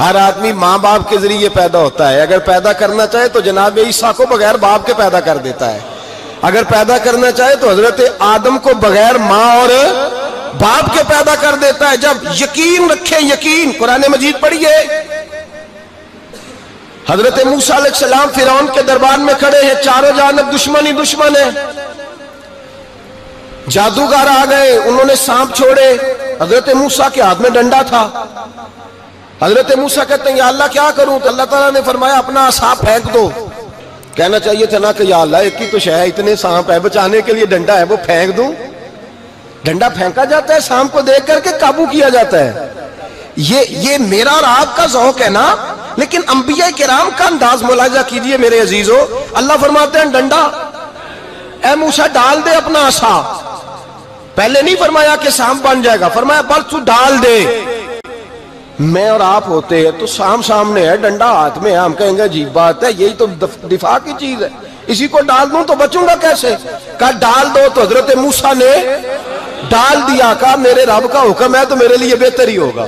ہر آدمی ماں باپ کے ذریعے پیدا ہوتا ہے، اگر پیدا کرنا چاہے تو جناب عیسیٰ کو بغیر باپ کے پیدا کر دیتا ہے، اگر پیدا کرنا چاہے تو حضرت آدم کو بغیر ماں اور باپ کے پیدا کر دیتا ہے۔ جب یقین رکھیں، یقین، قرآن مجید پڑھیے، حضرت موسیٰ علیہ السلام فرعون کے دربار میں کھڑے ہیں، چاروں جانب دشمن ہی دشمن ہے، جادوگر آ گئے، انہوں نے سانپ چھوڑے، حضرت موسیٰ کے ہاتھ میں ڈنڈا تھا، حضرت موسیٰ کہتے ہیں یا اللہ کیا کروں؟ تو اللہ تعالیٰ نے فرمایا اپنا عصا پھینک دو۔ کہنا چاہیے تھا نا کہ یا اللہ ایک ہی تو شے ہے، اتنے سانپ ہے، بچانے کے لیے ڈنڈا ہے وہ پھینک دوں؟ ڈنڈا پھینکا جاتا ہے، سانپ کو دیکھ کر کے قابو کیا جاتا ہے۔ یہ میرا اور آپ کا ذوق ہے نا، لیکن انبیاء کرام کا انداز ملاحظہ کیجئے میرے عزیزو۔ اللہ فرماتے ہیں ڈنڈا، اے موسیٰ ڈال دے اپنا عصا۔ پہلے نہیں فرمایا کہ سانپ بن جائے گا، فرمایا بس تو ڈال دے۔ میں اور آپ ہوتے ہیں تو سام سامنے ہے، ڈنڈا ہاتھ میں ہے، ہم کہیں گے عجیب بات ہے، یہی تو دفاع کی چیز ہے، اسی کو ڈال دوں تو بچوں گا کیسے؟ کہا ڈال دو، تو حضرت موسیٰ نے ڈال دیا، کہا میرے رب کا حکم ہے تو میرے لیے بہتر ہی ہوگا۔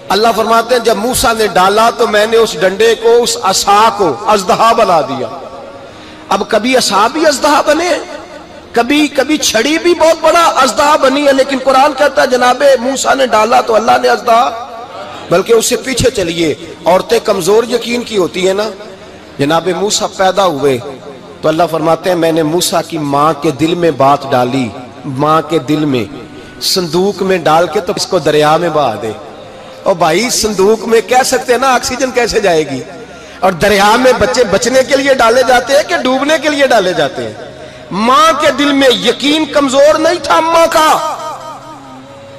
اللہ فرماتے ہیں جب موسیٰ نے ڈالا تو میں نے اس ڈنڈے کو، اس عصا کو اژدہا بنا دیا۔ اب کبھی عصا بھی اژدہا بنے، کبھی چھڑی بھی بہت بڑا اژدہا بنی ہے، لیکن قرآن کہتا ہے جناب موسیٰ نے ڈالا تو اللہ نے اژدہا، بلکہ اس سے پیچھے چلیے، عورتیں کمزور یقین کی ہوتی ہیں نا، جناب موسیٰ پیدا ہوئے تو اللہ فرماتے ہیں میں نے موسیٰ کی ماں کے دل میں بات ڈالی، ماں کے دل میں، صندوق میں ڈال کے تو اس کو دریا میں بہا دے۔ اور بھائی صندوق میں کہہ سکتے ہیں نا آکسیجن کیسے جائے گی، اور دریا میں بچے بچنے کے لیے ڈالے جاتے ہیں کہ ڈوبنے کے لیے ڈالے جاتے ہیں؟ ماں کے دل میں یقین کمزور نہیں تھا اماں کا۔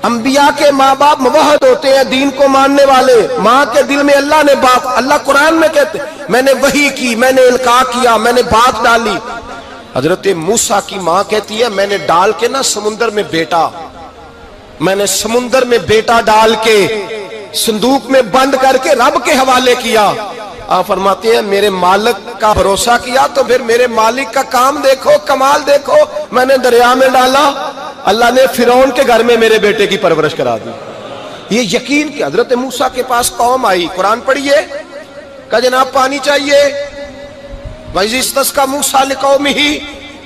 انبیاء کے ماں باپ موحد ہوتے ہیں، دین کو ماننے والے، ماں کے دل میں اللہ نے بات، اللہ قرآن میں کہتے میں نے وحی کی، میں نے القاء کیا، میں نے بات ڈالی۔ حضرت موسیٰ کی ماں کہتی ہے میں نے ڈال کے نا سمندر میں بیٹا، میں نے سمندر میں بیٹا ڈال کے صندوق میں بند کر کے رب کے حوالے کیا۔ آپ فرماتے ہیں میرے مالک کا بھروسہ کیا تو پھر میرے مالک کا کام دیکھو، کمال دیکھو، میں نے دریا میں ڈالا، اللہ نے فرعون کے گھر میں میرے بیٹے کی پرورش کرا دی۔ یہ یقین کہ حضرت موسیٰ کے پاس قوم آئی، قرآن پڑھیے، کہا جناب پانی چاہیے، وَإِذِ اسْتَسْقَىٰ مُوسَىٰ لِقَوْمِهِ،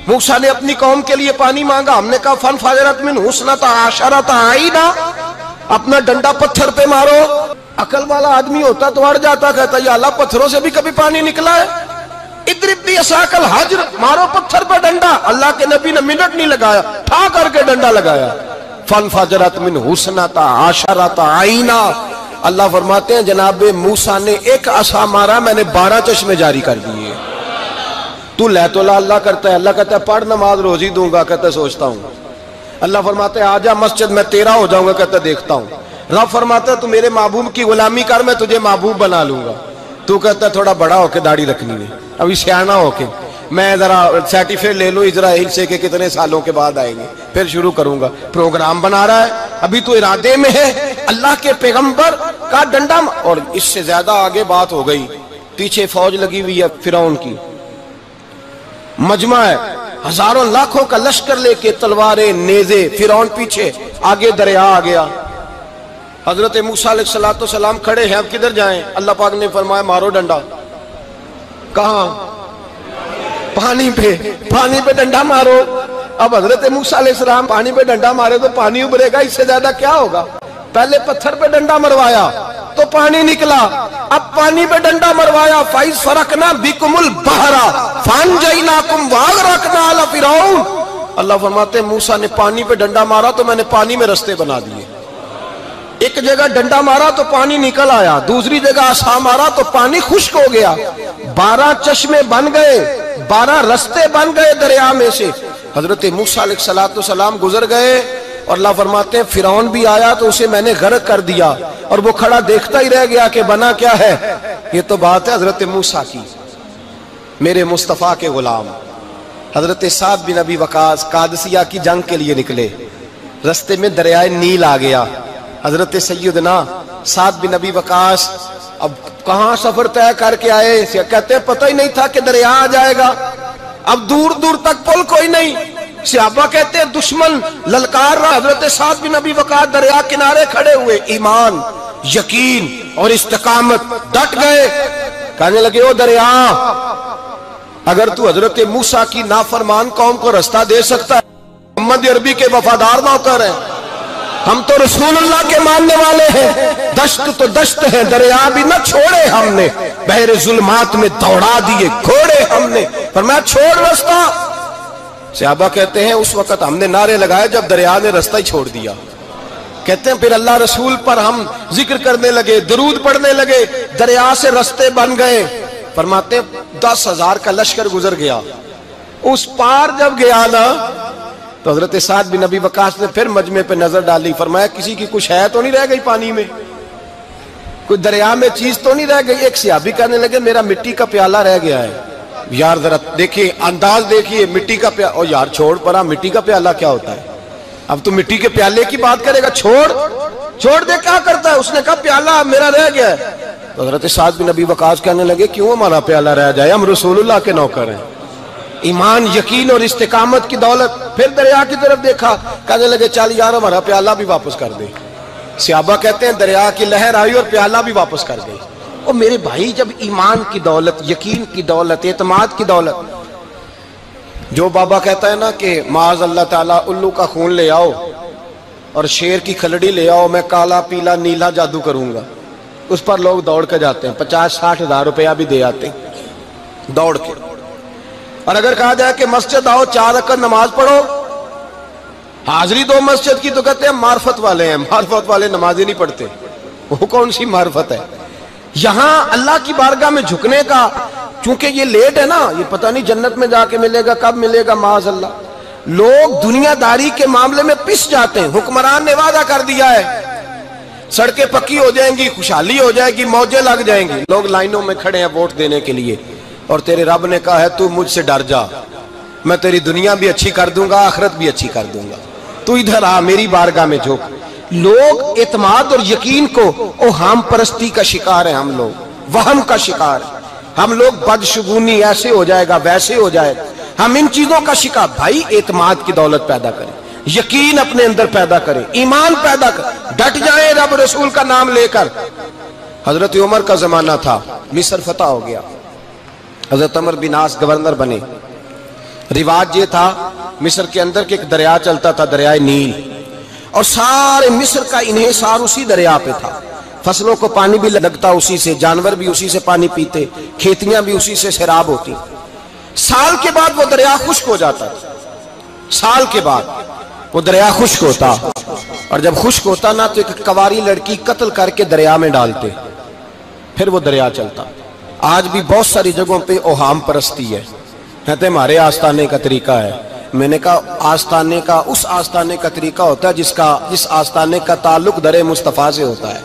موسیٰ نے اپنی قوم کے لیے پانی مانگا، ہم نے کہا فَانْفَجَرَتْ مِنْهُ اثْنَتَا عَشَرَةَ عَيْنًا، اپنا ڈنڈا پتھر پہ مارو۔ عقل والا آدمی ہوتا تو اڑ جاتا، کہتا یا اللہ پتھروں سے بھی کبھی پانی نکلا ہے؟ اضرب بعصاک الحجر، مارو پتھر پہ ڈنڈا۔ اللہ کے نبی نے منٹ نہیں لگایا، ٹھا کر کے ڈنڈا لگایا، فَانْفَجَرَتْ مِنْهُ اثْنَتَا عَشَرَةَ عَيْنًا۔ اللہ فرماتے ہیں جناب موسیٰ نے ایک عصا مارا، میں نے 12 چشمے جاری کر دیے۔ تو لے تو لا اللہ کرتا ہے، اللہ کہتا ہے پڑھ نماز روزی دوں گا، کہتا ہے سوچتا ہوں۔ اللہ فرماتے ہیں آجا مسجد میں تیرا ہو جاؤں گا، کہتا ہے دیکھتا ہوں۔ رب فرماتا ہے تو میرے محبوب کی غلامی کر، میں تجھے محبوب بنا لوں گا۔ تو کہتا ہے تھوڑا بڑا ہو کے داڑھی رکھنی ہے، ابھی سیانا ہو کے، میں ذرا سرٹیفکیٹ لے لوں اسرائیل سے کہ کتنے سالوں کے بعد آئیں گے، پھر شروع کروں گا۔ پروگرام بنا رہا ہے، ابھی تو ارادے میں ہے۔ اللہ کے پیغمبر کا ڈنڈا، اور اس سے زیادہ آگے بات ہو گئی، پیچھے فوج لگی ہوئی ہے فرعون کی، مجمع ہے، ہزاروں لاکھوں کا لشکر لے کے، تلواریں، نیزے، فرعون پیچھے، آگے دریا آ گیا۔ حضرت موسیٰ علیہ السلام کھڑے ہیں، اب کدھر جائیں؟ اللہ پاک نے فرمایا مارو ڈنڈا۔ کہاں؟ پانی پہ ڈنڈا مارو۔ اب حضرت موسیٰ علیہ السلام پانی پہ ڈنڈا مارے تو پانی ابھرے گا، اس سے زیادہ کیا ہوگا؟ پہلے پتھر پہ ڈنڈا مروایا تو پانی نکلا، اب پانی پہ ڈنڈا مروایا، فَإِذْ فَرَقْنَا بِكُمُ الْبَحْرَ فَأَنْجَيْنَاكُمْ وَأَغْرَقْنَا آلَ فِرْعَوْنَ۔ اللہ فرماتے ہیں موسیٰ نے پانی پہ ڈنڈا مارا تو میں نے پانی میں رستے بنا دیے۔ ایک جگہ ڈنڈا مارا تو پانی نکل آیا، دوسری جگہ عصا مارا تو پانی خشک ہو گیا، 12 چشمے بن گئے، 12 رستے بن گئے دریا میں سے۔ حضرت موسیٰ علیہ السلام گزر گئے، اور اللہ فرماتے ہیں فرعون بھی آیا تو اسے میں نے غرق کر دیا، اور وہ کھڑا دیکھتا ہی رہ گیا کہ بنا کیا ہے۔ یہ تو بات ہے حضرت موسیٰ کی، میرے مصطفیٰ کے غلام حضرت سعد بن ابی وقاص قادسیہ کی جنگ کے لیے نکلے، رستے میں دریائے نیل آ گیا۔ حضرت سیدنا سعد بن ابی وقاص اب کہاں سفر طے کر کے آئے، کہتے ہیں پتہ ہی نہیں تھا کہ دریا آ جائے گا، اب دور دور تک پل کوئی نہیں۔ صحابہ کہتے ہیں دشمن للکار رہا، حضرت سعد بن ابی وقاص دریا کنارے کھڑے ہوئے، ایمان، یقین، اور استقامت، ڈٹ گئے. کہنے لگے او دریا، اگر تو حضرت موسیٰ کی نافرمان قوم کو رستہ دے سکتا ہے، محمد عربی کے وفادار نوکر ہیں، ہم تو رسول اللہ کے ماننے والے ہیں. دشت تو دشت ہے، دریا بھی نہ چھوڑے ہم نے، بحر ظلمات میں دوڑا دیے گھوڑے ہم نے. فرمایا چھوڑ رستہ. صحابہ کہتے ہیں اس وقت ہم نے نعرے لگائے جب دریا نے رستہ ہی چھوڑ دیا. کہتے ہیں پھر اللہ رسول پر ہم ذکر کرنے لگے، درود پڑھنے لگے، دریا سے رستے بن گئے. فرماتے ہیں 10,000 کا لشکر گزر گیا. اس پار جب گیا نا تو حضرت سعد بن ابی وقاص نے پھر مجمع پہ نظر ڈالی. فرمایا کسی کی کچھ ہے تو نہیں رہ گئی پانی میں، کوئی دریا میں چیز تو نہیں رہ گئی. ایک صحابی کہنے لگے میرا مٹی کا پیالہ رہ گیا ہے. یار ذرا دیکھیے انداز دیکھیے، مٹی کا پیالہ. اور یار چھوڑ پرا، مٹی کا پیالہ کیا ہوتا ہے؟ اب تو مٹی کے پیالے کی بات کرے گا. چھوڑ دے، کیا کرتا ہے؟ اس نے کہا پیالہ میرا رہ گیا ہے. تو حضرت سعد بن ابی وقاص کہنے لگے کیوں ہمارا پیالہ رہ جائے، ہم رسول اللہ کے نوکر ہیں. ایمان، یقین اور استقامت کی دولت. پھر دریا کی طرف دیکھا، کہنے لگے چل یار ہمارا پیالہ بھی واپس کر دے. صحابہ کہتے ہیں دریا کی لہر آئی اور پیالہ بھی واپس کر گئی. اور میرے بھائی جب ایمان کی دولت، یقین کی دولت، اعتماد کی دولت، جو بابا کہتا ہے نا کہ معاذ اللہ تعالیٰ الو کا خون لے آؤ اور شیر کی کھلڑی لے آؤ، میں کالا پیلا نیلا جادو کروں گا، اس پر لوگ دوڑ کے جاتے ہیں. 50-60 ہزار روپیہ بھی دے آتے ہیں دوڑ کے. اور اگر کہا جائے کہ مسجد آؤ 4 رکعت نماز پڑھو، حاضری دو مسجد کی، تو کہتے ہیں معرفت والے ہیں. معرفت والے نمازیں نہیں پڑھتے، وہ کون سی معرفت ہے؟ یہاں اللہ کی بارگاہ میں جھکنے کا، چونکہ یہ لیٹ ہے نا، یہ پتہ نہیں جنت میں جا کے ملے گا، کب ملے گا، معاذ اللہ. لوگ دنیا داری کے معاملے میں پس جاتے ہیں. حکمران نے وعدہ کر دیا ہے سڑکیں پکی ہو جائیں گی، خوشحالی ہو جائے گی، موجیں لگ جائیں گی، لوگ لائنوں میں کھڑے ہیں ووٹ دینے کے لیے. اور تیرے رب نے کہا ہے تو مجھ سے ڈر جا، میں تیری دنیا بھی اچھی کر دوں گا، آخرت بھی اچھی کر دوں گا، تو ادھر آ میری بارگاہ میں جھک. لوگ اعتماد اور یقین کو اوہام پرستی کا شکار ہیں، ہم لوگ وہم کا شکار ہیں. ہم لوگ بدشگونی، ایسے ہو جائے گا ویسے ہو جائے گا، ہم ان چیزوں کا شکار. بھائی اعتماد کی دولت پیدا کریں، یقین اپنے اندر پیدا کریں، ایمان پیدا کریں، ڈٹ جائیں رب رسول کا نام لے کر. حضرت عمر کا زمانہ تھا، مصر فتح ہو گیا، حضرت عمر بن عاص گورنر بنے. رواج یہ تھا مصر کے اندر کہ ایک دریا چلتا تھا، دریائے نیل، اور سارے مصر کا انحصار اسی دریا پہ تھا. فصلوں کو پانی بھی لگتا اسی سے، جانور بھی اسی سے پانی پیتے، کھیتیاں بھی اسی سے سیراب ہوتی. سال کے بعد وہ دریا خشک ہو جاتا تھا، سال کے بعد وہ دریا خشک ہوتا، اور جب خشک ہوتا نا تو ایک کواری لڑکی قتل کر کے دریا میں ڈالتے، پھر وہ دریا چلتا. آج بھی بہت ساری جگہوں پہ اوہام پرستی ہے، کہتے ہمارے آستانے کا طریقہ ہے. میں نے کہا آستانے کا اس آستانے کا طریقہ ہوتا ہے جس آستانے کا تعلق در مصطفیٰ سے ہوتا ہے.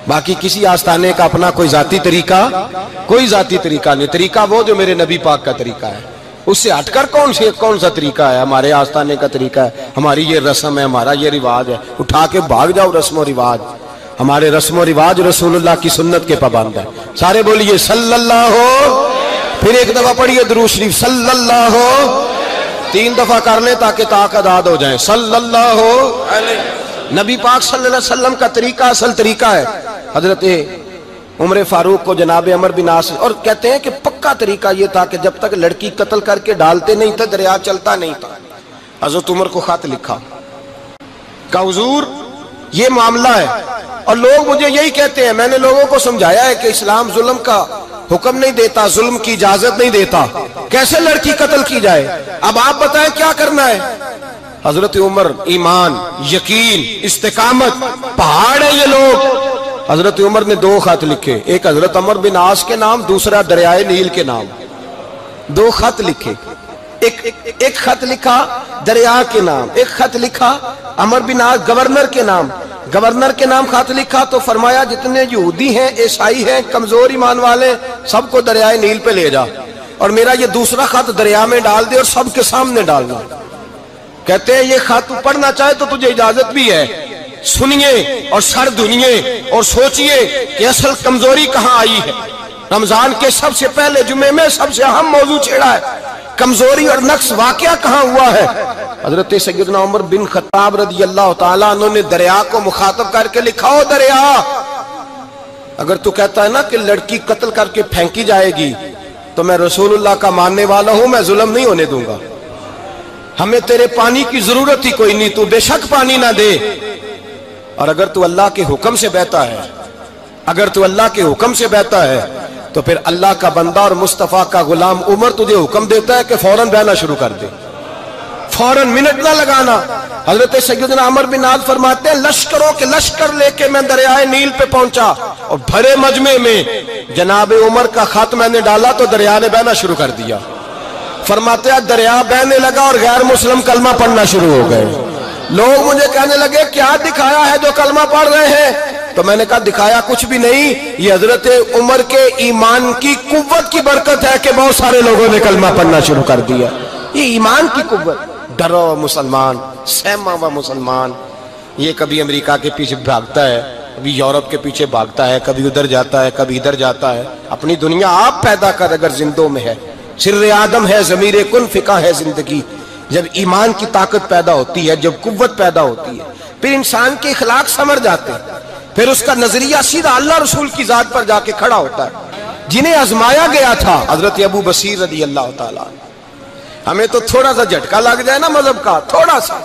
باقی کسی آستانے کا اپنا کوئی ذاتی طریقہ نہیں. طریقہ وہ جو میرے نبی پاک کا طریقہ ہے، اس سے ہٹ کر کون سا طریقہ ہے؟ ہمارے آستانے کا طریقہ ہے، ہماری یہ رسم ہے، ہمارا یہ رواج ہے. اٹھا کے بھاگ جاؤ رسم و رواج. ہمارے رسم و رواج رسول اللہ کی سنت کے پابند ہے. سارے بولیے صلی اللہ ہو. پھر ایک دفعہ پڑھیے درود شریف صلی اللہ ہو. 3 دفعہ کر لیں تاکہ طاقت آد ہو جائیں. صلی اللہ ہو. نبی پاک صلی اللہ علیہ وسلم کا طریقہ اصل طریقہ ہے. حضرت عمر فاروق کو جناب عمر بن عاص، اور کہتے ہیں کہ پکا طریقہ یہ تھا کہ جب تک لڑکی قتل کر کے ڈالتے نہیں تھے دریا چلتا نہیں تھا. حضرت عمر کو خط لکھا کہ حضور یہ معاملہ ہے، اور لوگ مجھے یہی کہتے ہیں. میں نے لوگوں کو سمجھایا ہے کہ اسلام ظلم کا حکم نہیں دیتا، ظلم کی اجازت نہیں دیتا، کیسے لڑکی قتل کی جائے؟ اب آپ بتائیں کیا کرنا ہے؟ حضرت عمر ایمان، یقین، استقامت، پہاڑ ہے یہ لوگ. حضرت عمر نے 2 خط لکھے، ایک حضرت عمر بن عاص کے نام، دوسرا دریائے نیل کے نام. 2 خط لکھے، ایک خط لکھا دریا کے نام، ایک خط لکھا عمر بن عاص گورنر کے نام. گورنر کے نام خط لکھا تو فرمایا جتنے یہودی ہیں، عیسائی ہیں، کمزور ایمان والے، سب کو دریائے نیل پہ لے جا، اور میرا یہ دوسرا خط دریا میں ڈال دے اور سب کے سامنے ڈالنا. کہتے ہیں یہ خط پڑھنا چاہے تو تجھے اجازت بھی ہے، سنیے اور سر دھنیے اور سوچئے کہ اصل کمزوری کہاں آئی ہے. رمضان کے سب سے پہلے جمعے میں سب سے اہم موضوع چھیڑا ہے، کمزوری اور نقص واقعہ کہاں ہوا ہے. حضرت سیدنا عمر بن خطاب رضی اللہ تعالیٰ عنہ نے دریا کو مخاطب کر کے لکھا، ہو دریا اگر تو کہتا ہے نا کہ لڑکی قتل کر کے پھینکی جائے گی تو میں رسول اللہ کا ماننے والا ہوں، میں ظلم نہیں ہونے دوں گا، ہمیں تیرے پانی کی ضرورت ہی کوئی نہیں، تو بے شک پانی نہ دے۔ اور اگر تو اللہ کے حکم سے بہتا ہے، اگر تو اللہ کے حکم سے بہتا ہے تو پھر اللہ کا بندہ اور مصطفیٰ کا غلام عمر تجھے حکم دیتا ہے کہ فوراً بہنا شروع کر دے، فوراً منٹ نہ لگانا۔ حضرت سیدنا عمر بن عاص فرماتے ہیں لشکروں کے لشکر لے کے میں دریائے نیل پہ پہنچا اور بھرے مجمع میں جناب عمر کا خط میں نے ڈالا تو دریا نے بہنا شروع کر دیا۔ فرماتے ہیں دریا بہنے لگا اور غیر مسلم کلمہ پڑھنا شروع ہو گئے۔ لوگ مجھے کہنے لگے کیا دکھایا ہے جو کلمہ پڑھ رہے ہیں؟ تو میں نے کہا دکھایا کچھ بھی نہیں، یہ حضرت عمر کے ایمان کی قوت کی برکت ہے کہ بہت سارے لوگوں نے کلمہ پڑھنا شروع کر دیا۔ یہ ایمان کی قوت، ڈرا ہوا مسلمان، سہما ہوا مسلمان، یہ کبھی امریکہ کے پیچھے بھاگتا ہے، کبھی یورپ کے پیچھے بھاگتا ہے، کبھی ادھر جاتا ہے، کبھی ادھر جاتا ہے۔ اپنی دنیا آپ پیدا کر اگر زندوں میں ہے، سر آدم ہے، ضمیر کن فقہ ہے زندگی۔ جب ایمان کی طاقت پیدا ہوتی ہے، جب قوت پیدا ہوتی ہے، پھر انسان کے اخلاق سمر جاتے ہیں، پھر اس کا نظریہ سیدھا اللہ رسول کی ذات پر جا کے کھڑا ہوتا ہے۔ جنہیں آزمایا گیا تھا حضرت ابو بصیر رضی اللہ تعالیٰ، ہمیں تو تھوڑا سا جھٹکا لگ جائے نا مذہب کا، تھوڑا سا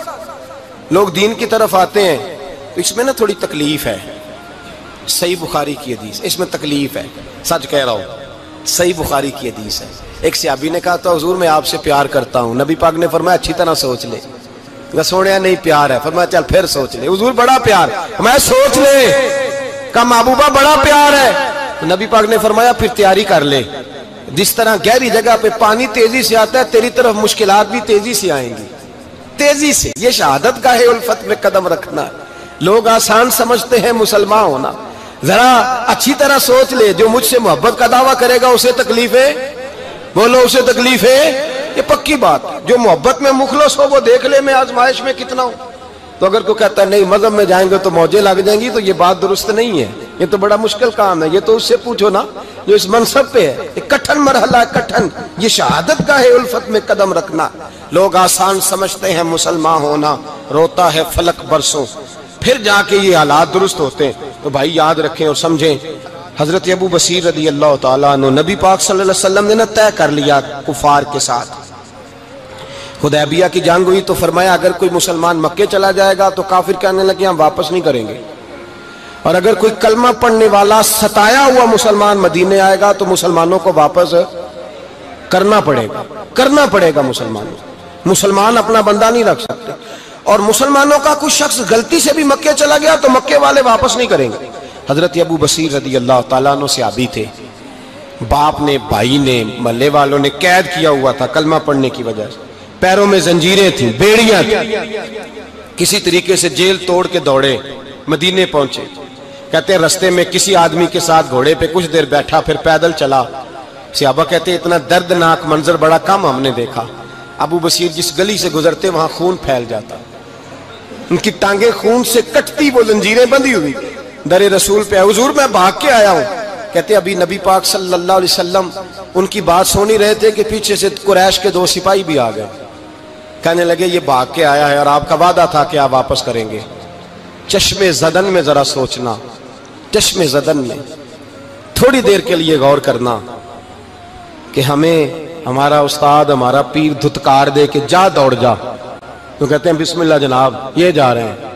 لوگ دین کی طرف آتے ہیں تو اس میں نا تھوڑی تکلیف ہے۔ صحیح بخاری کی حدیث، اس میں تکلیف ہے، سچ کہہ رہا ہوں، صحیح بخاری کی حدیث ہے۔ ایک صحابی نے کہا تھا حضور میں آپ سے پیار کرتا ہوں، نبی پاک نے فرمایا اچھی طرح سوچ لے۔ سونے نہیں پیار ہے، فرمایا چل پھر سوچ لے۔ حضور بڑا پیار، میں سوچ لے۔ کہا محبوبہ بڑا پیار ہے، نبی پاک نے فرمایا پھر تیاری کر لے، جس طرح گہری جگہ پہ پانی تیزی سے آتا ہے تیری طرف مشکلات بھی تیزی سے آئیں گی، تیزی سے۔ یہ شہادت گاہ الفت میں قدم رکھنا ہے۔ لوگ آسان سمجھتے ہیں مسلمان ہونا، ذرا اچھی طرح سوچ لے، جو مجھ سے محبت کا دعویٰ کرے گا اسے تکلیف ہے، بولو اسے تکلیف ہے، یہ پکی بات۔ جو محبت میں مخلص ہو وہ دیکھ لے میں آزمائش میں کتنا ہوں۔ تو اگر کوئی کہتا ہے نہیں مذہب میں جائیں گے تو موجیں لگ جائیں گی، تو یہ بات درست نہیں ہے، یہ تو بڑا مشکل کام ہے۔ یہ تو اس سے پوچھو نا جو اس منصب پہ ہے، ایک کٹھن مرحلہ ہے، کٹھن۔ یہ شہادت گاہ الفت میں قدم رکھنا، لوگ آسان سمجھتے ہیں مسلمان ہونا، روتا ہے فلک برسوں، پھر جا کے یہ حالات درست ہوتے ہیں۔ تو بھائی یاد رکھیں اور سمجھیں، حضرت ابو بصیر رضی اللہ تعالیٰ عنہ، نبی پاک صلی اللہ علیہ وسلم نے طے کر لیا کفار کے ساتھ، حدیبیہ کی جنگ ہوئی تو فرمایا اگر کوئی مسلمان مکے چلا جائے گا تو کافر کہنے لگے ہم واپس نہیں کریں گے، اور اگر کوئی کلمہ پڑھنے والا ستایا ہوا مسلمان مدینے آئے گا تو مسلمانوں کو واپس کرنا پڑے گا مسلمان اپنا بندہ نہیں رکھ سکتے۔ اور مسلمانوں کا کوئی شخص غلطی سے بھی مکے چلا گیا تو مکے والے واپس نہیں کریں گے۔ حضرت ابو بصیر رضی اللہ تعالیٰ عنہ صحابی تھے، باپ نے، بھائی نے، محلے والوں نے قید کیا ہوا تھا کلمہ پڑھنے کی وجہ سے، پیروں میں زنجیریں تھیں، بیڑیاں تھیں، کسی طریقے سے جیل توڑ کے دوڑے مدینے پہنچے۔ کہتے ہیں رستے میں کسی آدمی کے ساتھ گھوڑے پہ کچھ دیر بیٹھا پھر پیدل چلا۔ صحابہ کہتے ہیں اتنا دردناک منظر بڑا کم ہم نے دیکھا۔ ابو بصیر جس گلی سے گزرتے وہاں خون پھیل جاتا، ان کی ٹانگیں خون سے کٹتی، وہ زنجیریں بندھی ہوئی، در رسول پہ حضور میں بھاگ کے آیا ہوں۔ کہتے ابھی نبی پاک صلی اللہ علیہ وسلم ان کی بات سن ہی رہے تھے کہ پیچھے سے قریش کے 2 سپاہی بھی آ گئے، کہنے لگے یہ بھاگ کے آیا ہے اور آپ کا وعدہ تھا کہ آپ واپس کریں گے۔ چشم زدن میں ذرا سوچنا، چشم زدن میں تھوڑی دیر کے لیے غور کرنا کہ ہمیں ہمارا استاد، ہمارا پیر دھتکار دے کہ جا دوڑ جا، تو کہتے ہیں بسم اللہ جناب یہ جا رہے ہیں۔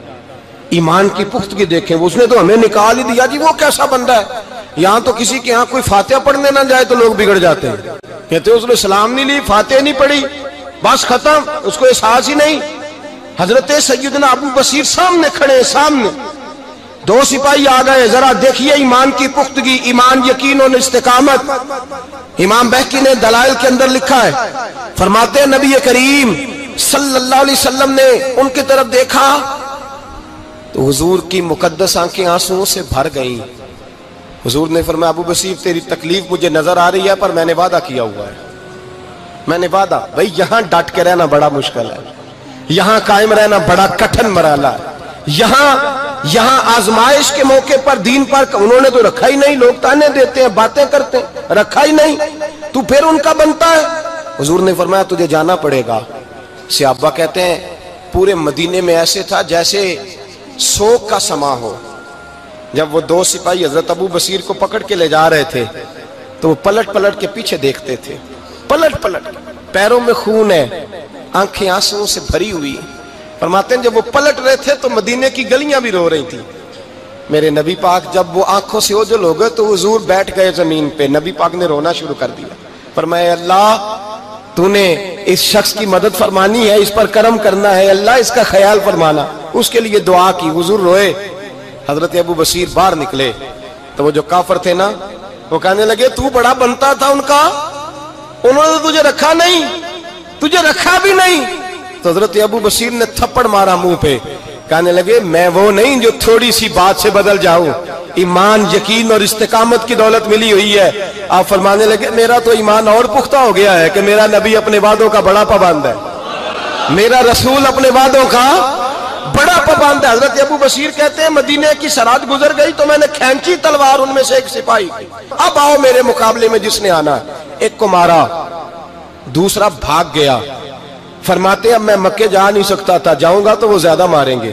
ایمان کی پختگی دیکھیں، اس نے تو ہمیں نکال ہی دیا جی، وہ کیسا بندہ ہے۔ یہاں تو کسی کے ہاں کوئی فاتحہ پڑھنے نہ جائے تو لوگ بگڑ جاتے ہیں، کہتے ہیں اس نے سلام نہیں لی، فاتحہ نہیں پڑھی، بس ختم، اس کو احساس ہی نہیں۔ حضرت سیدنا ابو بصیر سامنے کھڑے، سامنے 2 سپاہی آ گئے، ذرا دیکھیے ایمان کی پختگی، ایمان، یقین اور استقامت۔ امام بہقی نے دلائل کے اندر لکھا ہے، فرماتے ہیں نبی کریم صلی اللہ علیہ وسلم نے ان کی طرف دیکھا تو حضور کی مقدس آنکھیں آنسوؤں سے بھر گئیں۔ حضور نے فرمایا ابو بصیر تیری تکلیف مجھے نظر آ رہی ہے پر میں نے وعدہ کیا ہوا ہے، میں نے وعدہ۔ بھئی یہاں ڈٹ کے رہنا بڑا مشکل ہے، یہاں قائم رہنا بڑا کٹھن مرحلہ ہے۔ یہاں آزمائش کے موقع پر دین پر انہوں نے تو رکھا ہی نہیں، لوگ تانے دیتے ہیں، باتیں کرتے ہیں، رکھا ہی نہیں، تو پھر ان کا بنتا ہے۔ حضور نے فرمایا تجھے جانا پڑے گا۔ صحابہ کہتے ہیں پورے مدینے میں ایسے تھا جیسے سوگ کا سما ہو، جب وہ دو سپاہی حضرت ابو بصیر کو پکڑ کے لے جا رہے تھے تو وہ پلٹ پلٹ کے پیچھے دیکھتے تھے، پلٹ پلٹ کے، پیروں میں خون ہے، آنکھیں آنسوں سے بھری ہوئی۔ فرماتے ہیں جب وہ پلٹ رہے تھے تو مدینے کی گلیاں بھی رو رہی تھی۔ میرے نبی پاک جب وہ آنکھوں سے اوجھل ہو گئے تو حضور بیٹھ گئے زمین پہ، نبی پاک نے رونا شروع کر دیا۔ فرمایا اللہ تو نے اس شخص کی مدد فرمانی ہے، اس پر کرم کرنا ہے، اللہ اس کا خیال فرمانا، اس کے لیے دعا کی، حضور روئے۔ حضرت ابو بصیر باہر نکلے تو وہ جو کافر تھے نا وہ کہنے لگے تو بڑا بنتا تھا ان کا، انہوں نے تجھے رکھا نہیں، تجھے رکھا بھی نہیں۔ تو حضرت ابو بصیر نے تھپڑ مارا منہ پہ، کہنے لگے میں وہ نہیں جو تھوڑی سی بات سے بدل جاؤں، ایمان یقین اور استقامت کی دولت ملی ہوئی ہے۔ آپ فرمانے لگے میرا تو ایمان اور پختہ ہو گیا ہے کہ میرا نبی اپنے وعدوں کا بڑا پابند ہے، میرا رسول اپنے وعدوں کا بڑا پابند ہے۔ حضرت ابو بصیر کہتے ہیں مدینے کی سرحد گزر گئی تو میں نے کھینچی تلوار ان میں سے ایک سپاہی، اب آؤ میرے مقابلے میں جس نے آنا ہے۔ ایک کو مارا، دوسرا بھاگ گیا۔ فرماتے اب میں مکے جا نہیں سکتا تھا، جاؤں گا تو وہ زیادہ ماریں گے،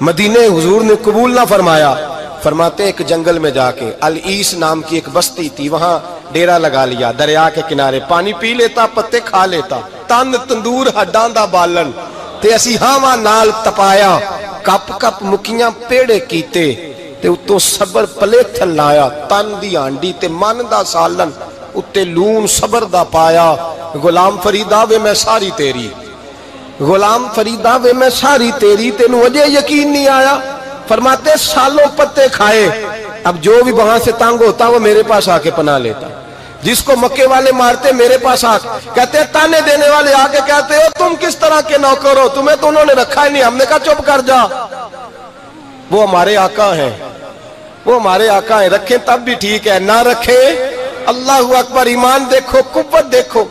مدینے حضور نے قبول نہ فرمایا۔ فرماتے ایک جنگل میں جا کے العیس نام کی ایک بستی تھی، وہاں ڈیرا لگا لیا، دریا کے کنارے، پانی پی لیتا، پتے کھا لیتا، تن تندور ہڈاں دا بالن تے اسی ہاواں نال تپایا، کپ کپ مکیاں پیڑے کیتے تے اتوں صبر پلیتھن لایا، تن دی ہانڈی تے من دا سالن اتے لون صبر دا پایا۔ غلام فریدا وے میں ساری تیری، غلام فریدا وے میں ساری تیری، تینوں اجے یقین نہیں آیا؟ فرماتے سالوں پتے کھائے، اب جو بھی وہاں سے تانگ ہوتا وہ میرے پاس آ کے پناہ لیتا، جس کو مکے والے مارتے میرے پاس آ کہتے تانے دینے والے آ کے کہتے ہو تم کس طرح کے نوکر ہو، تمہیں تو انہوں نے رکھا ہی نہیں۔ ہم نے کہا چپ کر جا، وہ ہمارے آقا ہیں، وہ ہمارے آقا ہیں، رکھیں تب بھی ٹھیک ہے، نہ رکھیں اللہ اکبر۔ ایمان دیکھو، قوت دیکھو،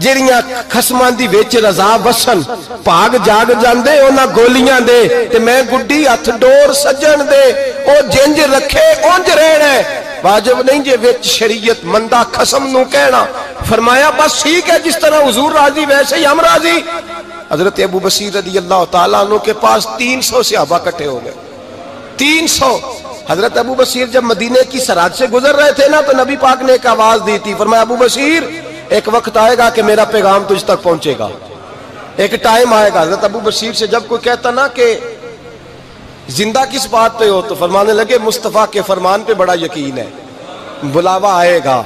جڑیاں خسمان دی ویچ رضا وسن پاگ جاگ جاندے اونا گولیاں دے تے میں گڈی ہتھ ڈور سجن دے، او جنج رکھے اونج رہنا ہے، واجب نہیں جے ویچ شریعت مندہ خسم نو کہنا۔ فرمایا بس ٹھیک ہے، جس طرح حضور راضی ویسے ہی ہم راضی۔ حضرت ابو بصیر رضی اللہ تعالیٰ عنہ کے پاس 300 صحابہ کٹھے ہو گئے، 300۔ حضرت ابو بصیر جب مدینے کی سرحد سے گزر رہے تھے نا تو نبی پاک نے ایک آواز دی تھی، فرمایا ابو بصیر ایک وقت آئے گا کہ میرا پیغام تجھ تک پہنچے گا، ایک ٹائم آئے گا۔ حضرت ابو بصیر سے جب کوئی کہتا نا کہ زندہ کس بات پہ ہو تو فرمانے لگے مصطفیٰ کے فرمان پہ بڑا یقین ہے، بلاوا آئے گا،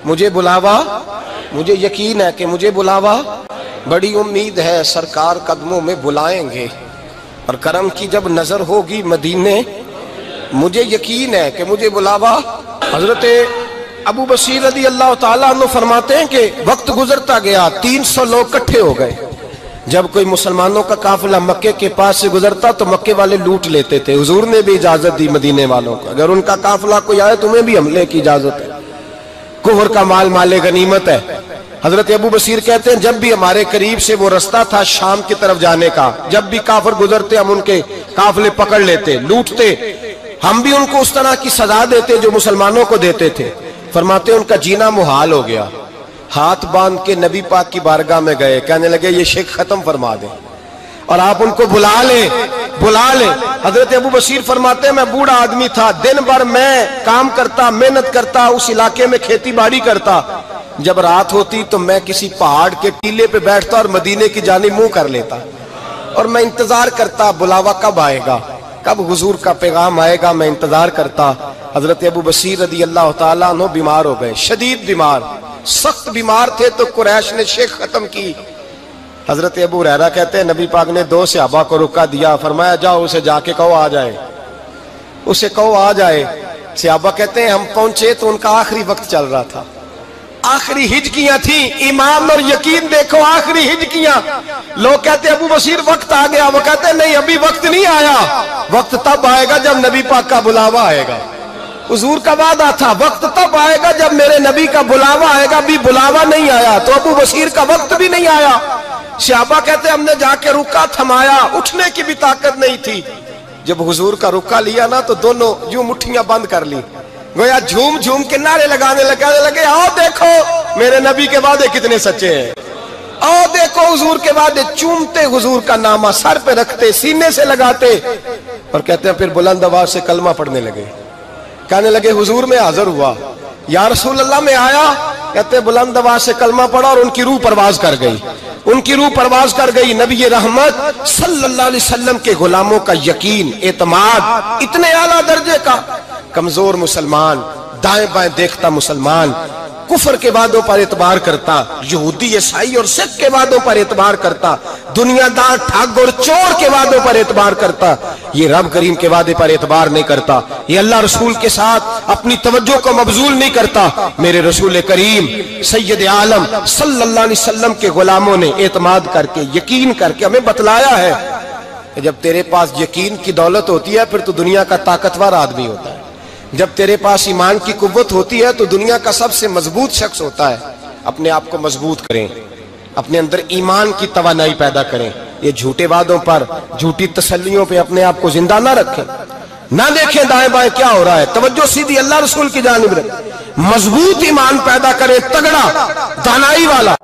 مجھے بلاوا، مجھے یقین ہے کہ مجھے بلاوا، بڑی امید ہے سرکار قدموں میں بلائیں گے، اور کرم کی جب نظر ہوگی مدینے، مجھے یقین ہے کہ مجھے بلاوا۔ حضرت ابو بصیر رضی اللہ تعالیٰ عنہ فرماتے ہیں کہ وقت گزرتا گیا، 300 لوگ کٹھے ہو گئے۔ جب کوئی مسلمانوں کا قافلہ مکے کے پاس سے گزرتا تو مکے والے لوٹ لیتے تھے، حضور نے بھی اجازت دی مدینے والوں کو، اگر ان کا قافلہ کوئی آئے تمہیں بھی حملے کی اجازت ہے، کفر کا مال مال غنیمت ہے۔ حضرت ابو بصیر کہتے ہیں جب بھی ہمارے قریب سے وہ رستہ تھا شام کی طرف جانے کا، جب بھی کافر گزرتے ہم ان کے قافلے پکڑ لیتے، لوٹتے، ہم بھی ان کو اس طرح کی سزا دیتے جو مسلمانوں کو دیتے تھے۔ فرماتے ان کا جینا محال ہو گیا، ہاتھ باندھ کے نبی پاک کی بارگاہ میں گئے، کہنے لگے یہ شرک ختم فرما دیں اور آپ ان کو بلا لیں، بلا لیں۔ حضرت ابو بصیر فرماتے ہیں میں بوڑھا آدمی تھا، دن بھر میں کام کرتا، محنت کرتا، اس علاقے میں کھیتی باڑی کرتا، جب رات ہوتی تو میں کسی پہاڑ کے ٹیلے پہ بیٹھتا اور مدینے کی جانب منہ کر لیتا، اور میں انتظار کرتا بلاوا کب آئے گا، کب حضور کا پیغام آئے گا، میں انتظار کرتا۔ حضرت ابو بصیر رضی اللہ تعالیٰ عنہ بیمار ہو گئے، شدید بیمار، سخت بیمار تھے تو قریش نے شیخ ختم کی۔ حضرت ابو ہریرہ کہتے ہیں نبی پاک نے 2 صحابہ کو رکا دیا، فرمایا جاؤ اسے جا کے کہو آ جائے، اسے کہو آ جائے۔ صحابہ کہتے ہیں ہم پہنچے تو ان کا آخری وقت چل رہا تھا، آخری ہجکیاں تھیں، ایمان اور یقین دیکھو، آخری ہجکیاں۔ لوگ کہتے ہیں ابو بصیر وقت آ گیا، وہ کہتے ہیں نہیں ابھی وقت نہیں آیا، وقت تب آئے گا جب نبی پاک کا بلاوا آئے گا۔ حضور کا وعدہ تھا وقت تب آئے گا جب میرے نبی کا بلاوا آئے گا، بھی بلاوا نہیں آیا تو ابو بصیر کا وقت بھی نہیں آیا۔ صحابہ کہتے ہیں ہم نے جا کے رکا تھمایا، اٹھنے کی بھی طاقت نہیں تھی۔ جب حضور کا رکا لیا نا تو دونوں یوں مٹھیاں بند کر لی، گویا جھوم جھوم کے نعرے لگانے لگے آؤ دیکھو میرے نبی کے وعدے کتنے سچے ہیں، آؤ دیکھو حضور کے وعدے، چومتے حضور کا نامہ، سر پہ رکھتے، سینے سے لگاتے۔ اور کہتے ہیں پھر بلند آواز سے کلمہ پڑھنے لگے. کہنے لگے حضور میں حاضر ہوا. یا رسول اللہ میں آیا. کہتے ہیں بلند آواز سے کلمہ پڑھا اور ان کی روح پرواز کر گئی. ان کی روح پرواز کر گئی. نبی رحمت صلی اللہ علیہ وسلم کے غلاموں کا یقین، اعتماد اتنے اعلیٰ درجے کا. کمزور مسلمان، دائیں بائیں دیکھتا مسلمان، کفر کے وعدوں پر اعتبار کرتا، یہودی عیسائی اور سکھ کے وعدوں پر اعتبار کرتا، دنیا دار ٹھگ اور چور کے وعدوں پر اعتبار کرتا، یہ رب کریم کے وعدے پر اعتبار نہیں کرتا. یہ اللہ رسول کے ساتھ اپنی توجہ کو مبذول نہیں کرتا. میرے رسول کریم سید عالم صلی اللہ علیہ وسلم کے غلاموں نے اعتماد کر کے، یقین کر کے ہمیں بتلایا ہے کہ جب تیرے پاس یقین کی دولت ہوتی ہے پھر تو دنیا کا طاقتور آدمی ہوتا ہے. جب تیرے پاس ایمان کی قوت ہوتی ہے تو دنیا کا سب سے مضبوط شخص ہوتا ہے. اپنے آپ کو مضبوط کریں، اپنے اندر ایمان کی توانائی پیدا کریں. یہ جھوٹے وعدوں پر، جھوٹی تسلیوں پہ اپنے آپ کو زندہ نہ رکھیں. نہ دیکھیں دائیں بائیں کیا ہو رہا ہے، توجہ سیدھی اللہ رسول کی جانب رکھیں. مضبوط ایمان پیدا کریں، تگڑا، دانائی والا.